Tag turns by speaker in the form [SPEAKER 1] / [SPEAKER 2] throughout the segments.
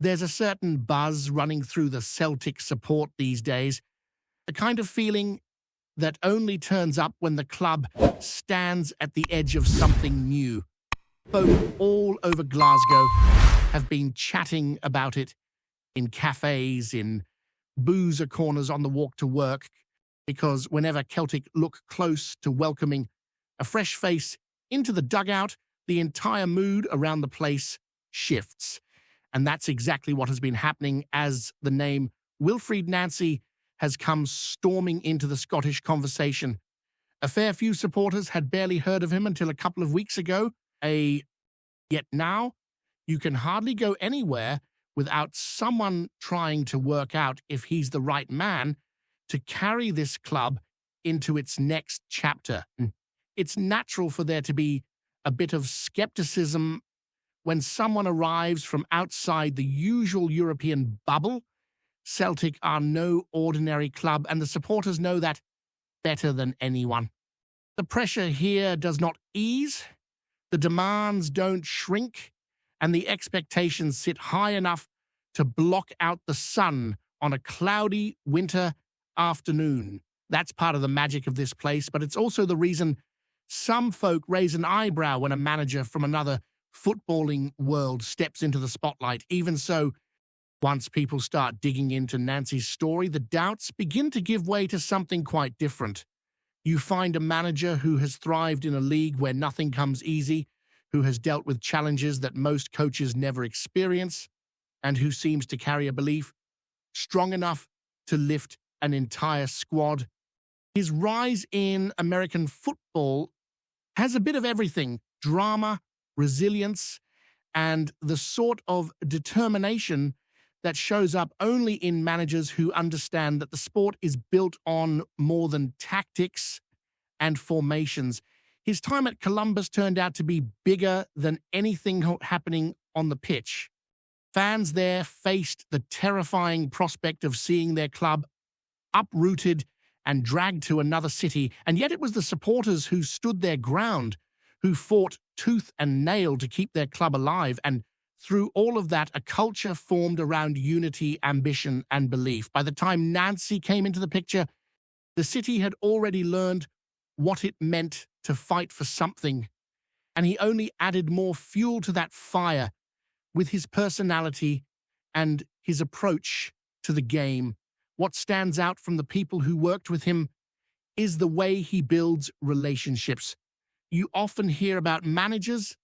[SPEAKER 1] There's a certain buzz running through the Celtic support these days, a kind of feeling that only turns up when the club stands at the edge of something new. Folk all over Glasgow have been chatting about it in cafes, in boozer corners on the walk to work, because whenever Celtic look close to welcoming a fresh face into the dugout, the entire mood around the place shifts. And that's exactly what has been happening as the name Wilfried Nancy has come storming into the Scottish conversation. A fair few supporters had barely heard of him until a couple of weeks ago. Yet now, you can hardly go anywhere without someone trying to work out if he's the right man to carry this club into its next chapter. It's natural for there to be a bit of skepticism when someone arrives from outside the usual European bubble. Celtic are no ordinary club, and the supporters know that better than anyone. The pressure here does not ease, the demands don't shrink, and the expectations sit high enough to block out the sun on a cloudy winter afternoon. That's part of the magic of this place, but it's also the reason some folk raise an eyebrow when a manager from another footballing world steps into the spotlight. Even so, once people start digging into Nancy's story, the doubts begin to give way to something quite different. You find a manager who has thrived in a league where nothing comes easy, who has dealt with challenges that most coaches never experience, and who seems to carry a belief strong enough to lift an entire squad. His rise in American football has a bit of everything: drama, resilience, and the sort of determination that shows up only in managers who understand that the sport is built on more than tactics and formations. His time at Columbus turned out to be bigger than anything happening on the pitch. Fans there faced the terrifying prospect of seeing their club uprooted and dragged to another city, and yet it was the supporters who stood their ground, who fought tooth and nail to keep their club alive, and through all of that, a culture formed around unity, ambition, and belief. By the time Nancy came into the picture, the city had already learned what it meant to fight for something, and he only added more fuel to that fire with his personality and his approach to the game. What stands out from the people who worked with him is the way he builds relationships. You often hear about managers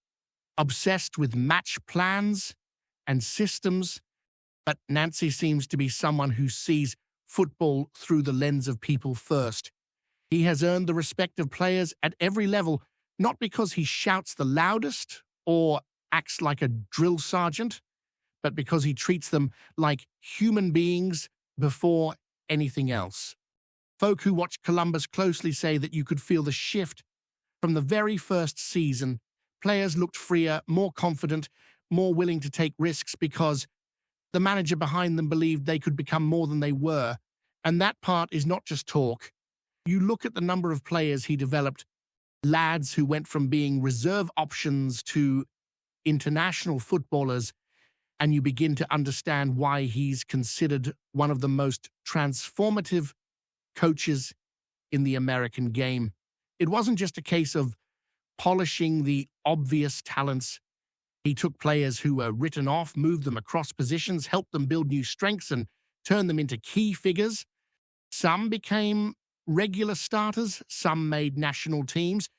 [SPEAKER 1] obsessed with match plans and systems, but Nancy seems to be someone who sees football through the lens of people first. He has earned the respect of players at every level, not because he shouts the loudest or acts like a drill sergeant, but because he treats them like human beings before anything else. Folk who watch Columbus closely say that you could feel the shift from the very first season. Players looked freer, more confident, more willing to take risks because the manager behind them believed they could become more than they were. And that part is not just talk. You look at the number of players he developed, lads who went from being reserve options to international footballers, and you begin to understand why he's considered one of the most transformative coaches in the American game. It wasn't just a case of polishing the obvious talents. He took players who were written off, moved them across positions, helped them build new strengths, and turned them into key figures. Some became regular starters, some made national teams,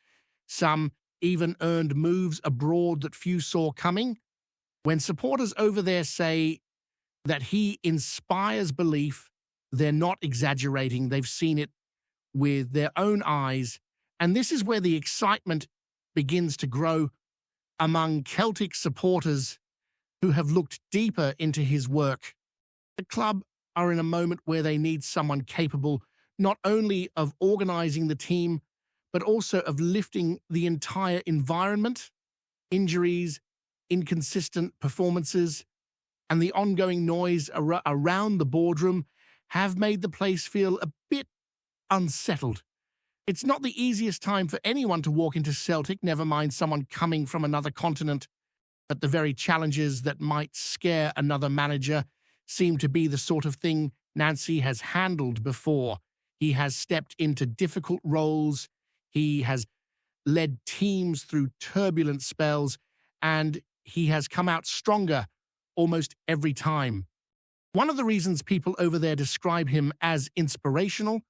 [SPEAKER 1] some even earned moves abroad that few saw coming. When supporters over there say that he inspires belief, they're not exaggerating. They've seen it with their own eyes. And this is where the excitement begins to grow among Celtic supporters who have looked deeper into his work. The club are in a moment where they need someone capable not only of organizing the team, but also of lifting the entire environment. Injuries, inconsistent performances, and the ongoing noise around the boardroom have made the place feel a bit unsettled. It's not the easiest time for anyone to walk into Celtic, never mind someone coming from another continent. But the very challenges that might scare another manager seem to be the sort of thing Nancy has handled before. He has stepped into difficult roles, he has led teams through turbulent spells, and he has come out stronger almost every time. One of the reasons people over there describe him as inspirational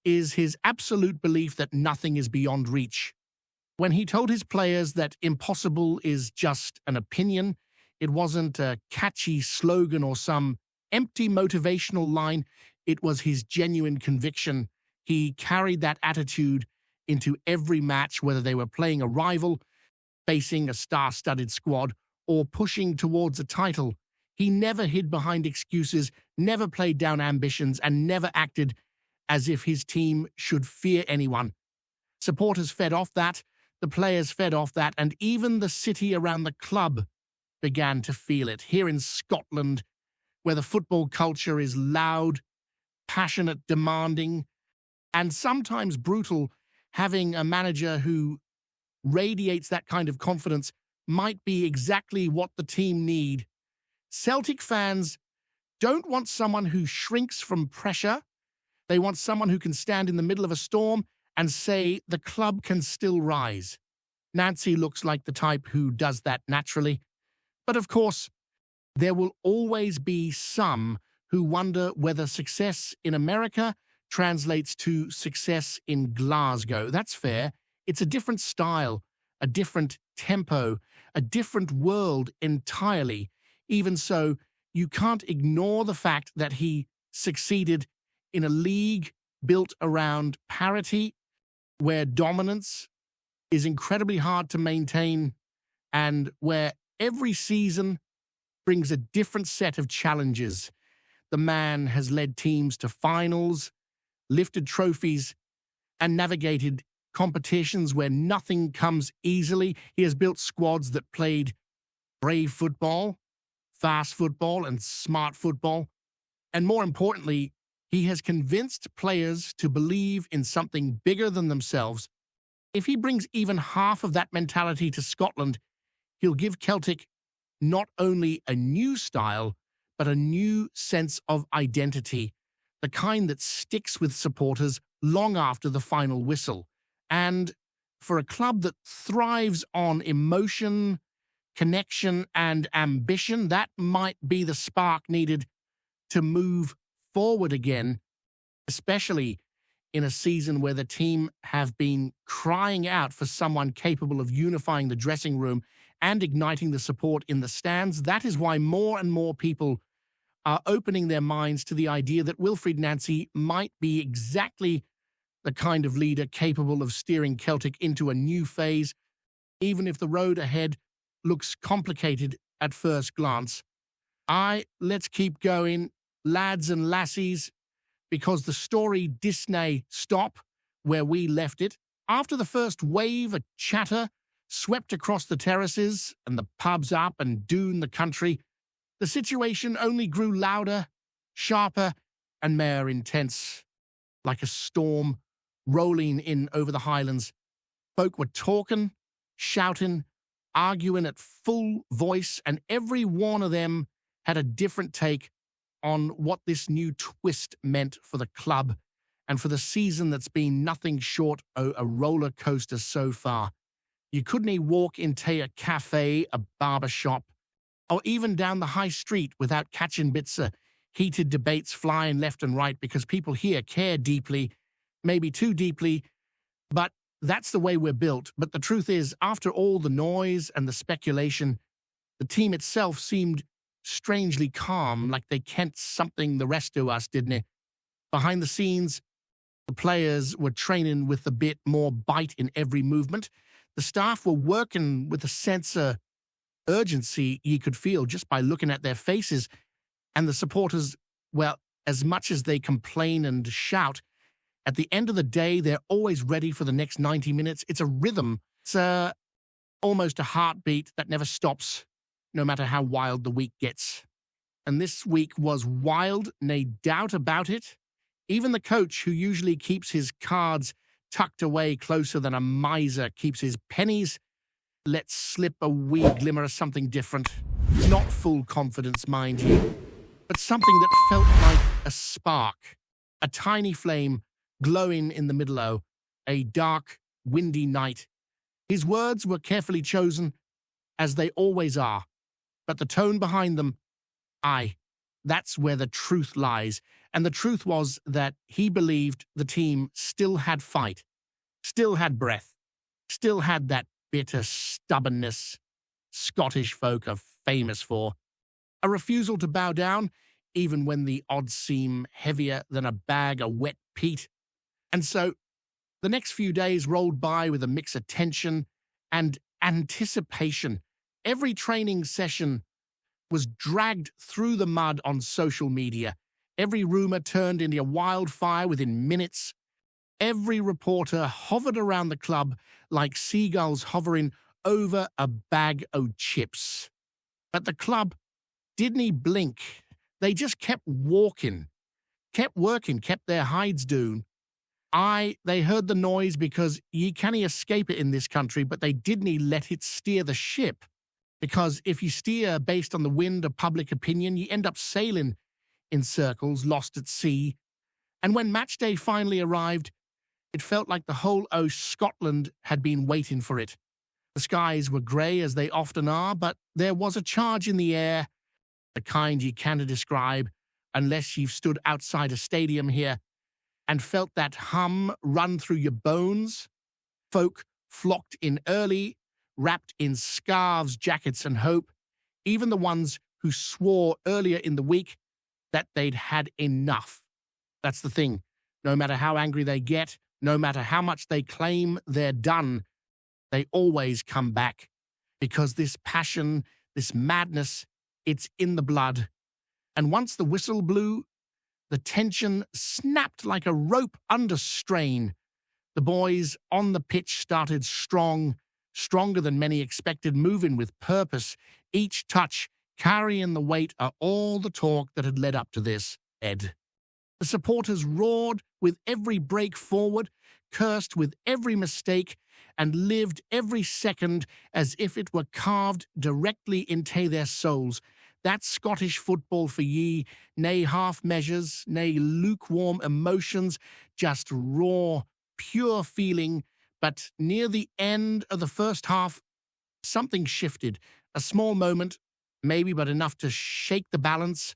[SPEAKER 1] is his absolute belief that nothing is beyond reach. When he told his players that impossible is just an opinion, it wasn't a catchy slogan or some empty motivational line, it was his genuine conviction. He carried that attitude into every match, whether they were playing a rival, facing a star-studded squad, or pushing towards a title. He never hid behind excuses, never played down ambitions, and never acted as if his team should fear anyone. Supporters fed off that, the players fed off that, and even the city around the club began to feel it. Here in Scotland, where the football culture is loud, passionate, demanding, and sometimes brutal, having a manager who radiates that kind of confidence might be exactly what the team need. Celtic fans don't want someone who shrinks from pressure. They want someone who can stand in the middle of a storm and say the club can still rise. Nancy looks like the type who does that naturally. But of course, there will always be some who wonder whether success in America translates to success in Glasgow. That's fair. It's a different style, a different tempo, a different world entirely. Even so, you can't ignore the fact that he succeeded in a league built around parity, where dominance is incredibly hard to maintain, and where every season brings a different set of challenges. The man has led teams to finals, lifted trophies, and navigated competitions where nothing comes easily. He has built squads that played brave football, fast football, and smart football. And more importantly, he has convinced players to believe in something bigger than themselves. If he brings even half of that mentality to Scotland, he'll give Celtic not only a new style, but a new sense of identity, the kind that sticks with supporters long after the final whistle. And for a club that thrives on emotion, connection, and ambition, that might be the spark needed to move forward again, especially in a season where the team have been crying out for someone capable of unifying the dressing room and igniting the support in the stands. That is why more and more people are opening their minds to the idea that Wilfried Nancy might be exactly the kind of leader capable of steering Celtic into a new phase, even if the road ahead looks complicated at first glance. Let's keep going, lads and lassies, because the story Disney stop where we left it. After the first wave of chatter swept across the terraces and the pubs up and down the country, the situation only grew louder, sharper, and more intense. Like a storm rolling in over the Highlands, folk were talking, shouting, arguing at full voice, and every one of them had a different take on what this new twist meant for the club and for the season that's been nothing short of a roller coaster so far. You couldn't walk into a cafe, a barber shop, or even down the high street without catching bits of heated debates flying left and right, because people here care deeply, maybe too deeply, but that's the way we're built. But the truth is, after all the noise and the speculation, the team itself seemed strangely calm, like they kent something the rest of us, didn't it? Behind the scenes, the players were training with a bit more bite in every movement. The staff were working with a sense of urgency you could feel just by looking at their faces. And the supporters, well, as much as they complain and shout, at the end of the day, they're always ready for the next 90 minutes. It's a rhythm. It's almost a heartbeat that never stops, no matter how wild the week gets. And this week was wild, no doubt about it. Even the coach, who usually keeps his cards tucked away closer than a miser keeps his pennies, let slip a wee glimmer of something different. Not full confidence, mind you, but something that felt like a spark, a tiny flame glowing in the middle of a dark, windy night. His words were carefully chosen, as they always are, but the tone behind them, aye, that's where the truth lies. And the truth was that he believed the team still had fight, still had breath, still had that bitter stubbornness Scottish folk are famous for. A refusal to bow down, even when the odds seem heavier than a bag of wet peat. And so the next few days rolled by with a mix of tension and anticipation. Every training session was dragged through the mud on social media. Every rumor turned into a wildfire within minutes. Every reporter hovered around the club like seagulls hovering over a bag of chips. But the club didn't blink. They just kept walking, kept working, kept their hides down. They heard the noise because ye can't escape it in this country, but they didn't let it steer the ship. Because if you steer based on the wind of public opinion, you end up sailing in circles, lost at sea. And when match day finally arrived, it felt like the whole o' Scotland had been waiting for it. The skies were grey, as they often are, but there was a charge in the air, the kind you can't describe unless you've stood outside a stadium here and felt that hum run through your bones. Folk flocked in early, wrapped in scarves, jackets, and hope, even the ones who swore earlier in the week that they'd had enough. That's the thing. No matter how angry they get, no matter how much they claim they're done, they always come back. Because this passion, this madness, it's in the blood. And once the whistle blew, the tension snapped like a rope under strain. The boys on the pitch started strong, stronger than many expected, moving with purpose, each touch carrying the weight of all the talk that had led up to this, Ed. The supporters roared with every break forward, cursed with every mistake, and lived every second as if it were carved directly into their souls. That's Scottish football for ye, nay half measures, nay lukewarm emotions, just raw, pure feeling. But near the end of the first half, something shifted. A small moment, maybe, but enough to shake the balance.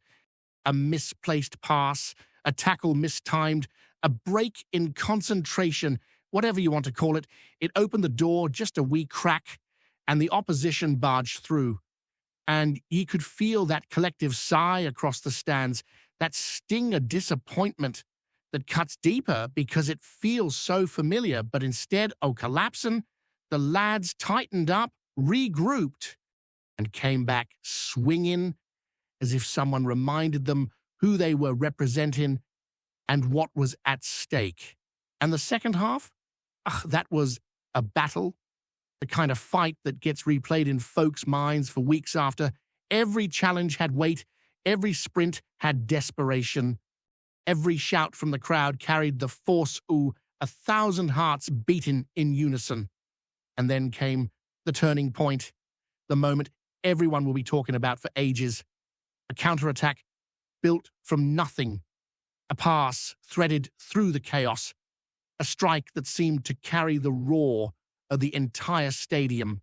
[SPEAKER 1] A misplaced pass, a tackle mistimed, a break in concentration, whatever you want to call it. It opened the door just a wee crack, and the opposition barged through. And ye could feel that collective sigh across the stands, that sting of disappointment that cuts deeper because it feels so familiar. But instead of collapsing, the lads tightened up, regrouped, and came back swinging as if someone reminded them who they were representing and what was at stake. And the second half? That was a battle, the kind of fight that gets replayed in folks' minds for weeks after. Every challenge had weight, every sprint had desperation. Every shout from the crowd carried the force of 1,000 hearts beating in unison. And then came the turning point, the moment everyone will be talking about for ages. A counterattack built from nothing, a pass threaded through the chaos, a strike that seemed to carry the roar of the entire stadium.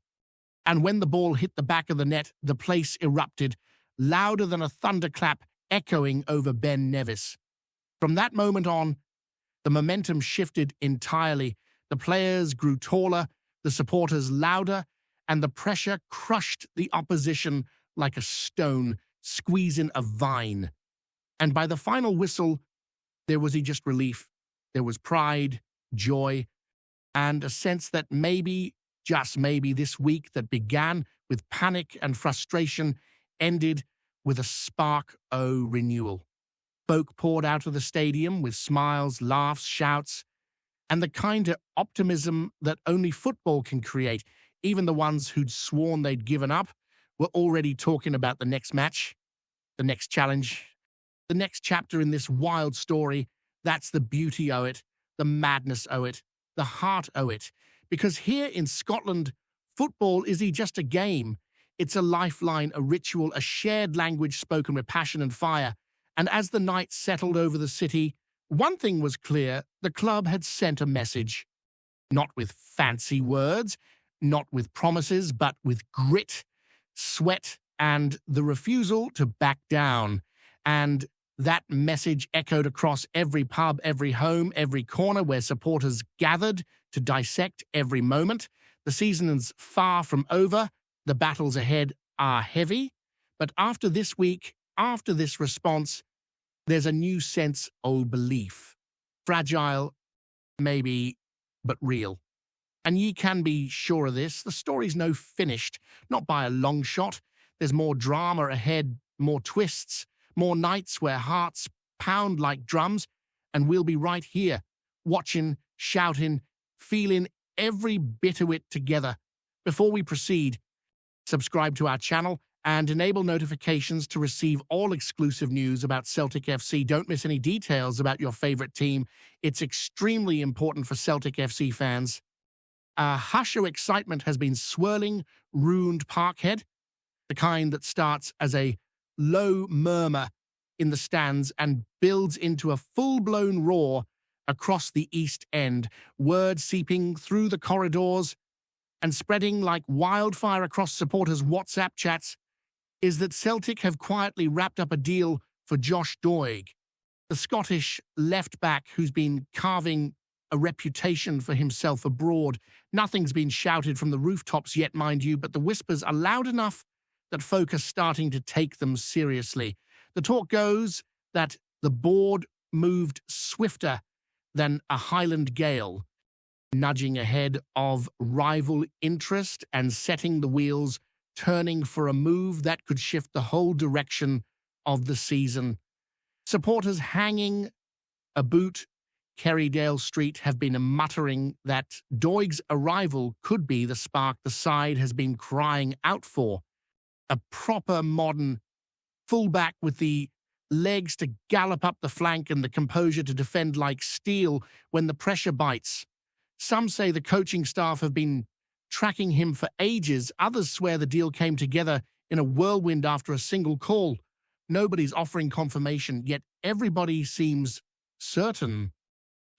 [SPEAKER 1] And when the ball hit the back of the net, the place erupted, louder than a thunderclap echoing over Ben Nevis. From that moment on, the momentum shifted entirely. The players grew taller, the supporters louder, and the pressure crushed the opposition like a stone squeezing a vine. And by the final whistle, there was just relief. There was pride, joy, and a sense that maybe, just maybe, this week that began with panic and frustration ended with a spark o' renewal. Folk poured out of the stadium with smiles, laughs, shouts, and the kind of optimism that only football can create. Even the ones who'd sworn they'd given up were already talking about the next match, the next challenge, the next chapter in this wild story. That's the beauty o' it, the madness o' it, the heart o' it. Because here in Scotland, Football isn't just a game. It's a lifeline, a ritual, a shared language spoken with passion and fire. And as the night settled over the city, one thing was clear: the club had sent a message. Not with fancy words, not with promises, but with grit, sweat, and the refusal to back down. And that message echoed across every pub, every home, every corner where supporters gathered to dissect every moment. The season is far from over. The battles ahead are heavy. But after this week, after this response, there's a new sense of belief. Fragile, maybe, but real. And ye can be sure of this, the story's no finished, not by a long shot. There's more drama ahead, more twists, more nights where hearts pound like drums, and we'll be right here, watching, shouting, feeling every bit of it together. Before we proceed, subscribe to our channel and enable notifications to receive all exclusive news about Celtic FC. Don't miss any details about your favorite team. It's extremely important for Celtic FC fans. A hush of excitement has been swirling ruined Parkhead, the kind that starts as a low murmur in the stands and builds into a full-blown roar across the East End, words seeping through the corridors and spreading like wildfire across supporters' WhatsApp chats, is that Celtic have quietly wrapped up a deal for Josh Doig, the Scottish left-back who's been carving a reputation for himself abroad. Nothing's been shouted from the rooftops yet, mind you, but the whispers are loud enough that folk are starting to take them seriously. The talk goes that the board moved swifter than a Highland gale, nudging ahead of rival interest and setting the wheels turning for a move that could shift the whole direction of the season. Supporters hanging a boot Kerrydale Street have been muttering that Doig's arrival could be the spark the side has been crying out for. A proper modern fullback with the legs to gallop up the flank and the composure to defend like steel when the pressure bites. Some say the coaching staff have been tracking him for ages. Others swear the deal came together in a whirlwind after a single call. Nobody's offering confirmation, yet everybody seems certain.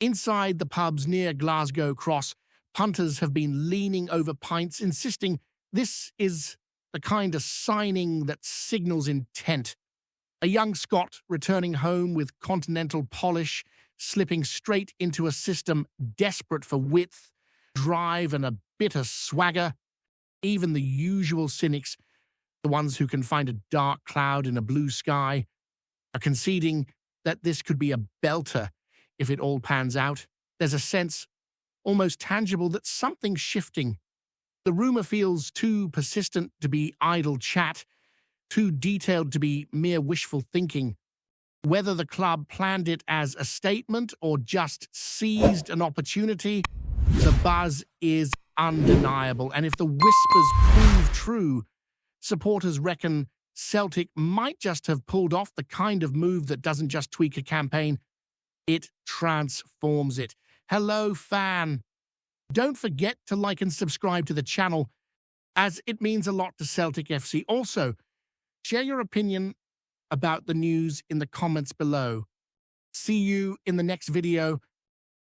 [SPEAKER 1] Inside the pubs near Glasgow Cross, punters have been leaning over pints, insisting this is the kind of signing that signals intent. A young Scot returning home with continental polish, slipping straight into a system desperate for width, drive, and a bit of swagger. Even the usual cynics, the ones who can find a dark cloud in a blue sky, are conceding that this could be a belter if it all pans out. There's a sense, almost tangible, that something's shifting. The rumor feels too persistent to be idle chat, too detailed to be mere wishful thinking. Whether the club planned it as a statement or just seized an opportunity, the buzz is undeniable. And if the whispers prove true, supporters reckon Celtic might just have pulled off the kind of move that doesn't just tweak a campaign, it transforms it. Hello, fan. Don't forget to like and subscribe to the channel, as it means a lot to Celtic FC. Also, share your opinion about the news in the comments below. See you in the next video.